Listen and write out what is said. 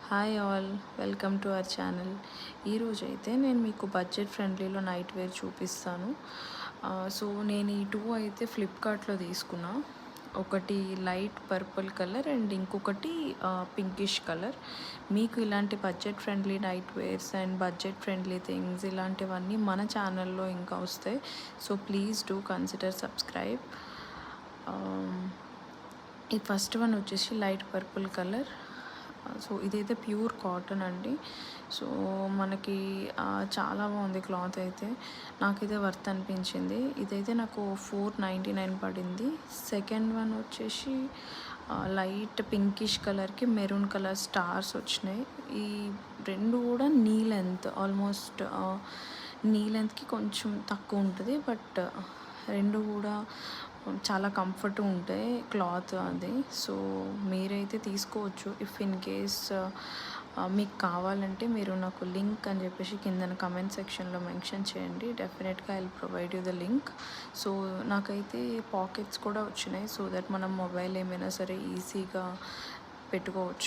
Hi all, welcome to our channel. ఈరోజైతే నేను మీకు బడ్జెట్ ఫ్రెండ్లీలో నైట్ వేర్ చూపిస్తాను. సో నేను ఈ టూ అయితే ఫ్లిప్కార్ట్లో తీసుకున్నా. ఒకటి లైట్ పర్పుల్ కలర్ అండ్ ఇంకొకటి పింకిష్ కలర్. మీకు ఇలాంటి budget friendly night wears and budget friendly things ఇలాంటివన్నీ మన ఛానల్లో ఇంకా వస్తాయి. So please do consider subscribe. ఈ ఫస్ట్ వన్ వచ్చేసి లైట్ పర్పుల్ కలర్. సో ఇదైతే ప్యూర్ కాటన్ అండి. సో మనకి చాలా బాగుంది క్లాత్ అయితే. నాకైతే వర్త్ అనిపించింది. ఇదైతే నాకు $4.99 పడింది. సెకండ్ వన్ వచ్చేసి లైట్ పింకిష్ కలర్కి మెరూన్ కలర్ స్టార్స్ వచ్చినాయి. ఈ రెండు కూడా నీ లెంత్, ఆల్మోస్ట్ నీ లెంత్కి కొంచెం తక్కువ ఉంటుంది. బట్ రెండు కూడా చాలా కంఫర్ట్ ఉంటాయి క్లాత్ అది. సో మీరైతే తీసుకోవచ్చు. ఇఫ్ ఇన్ కేస్ మీకు కావాలంటే మీరు నాకు లింక్ అని చెప్పేసి కింద కమెంట్ సెక్షన్లో మెన్షన్ చేయండి. డెఫినెట్గా I will provide you the link. So నాకైతే పాకెట్స్ కూడా వచ్చినాయి. సో దట్ మనం మొబైల్ ఏమైనా సరే ఈజీగా పెట్టుకోవచ్చు.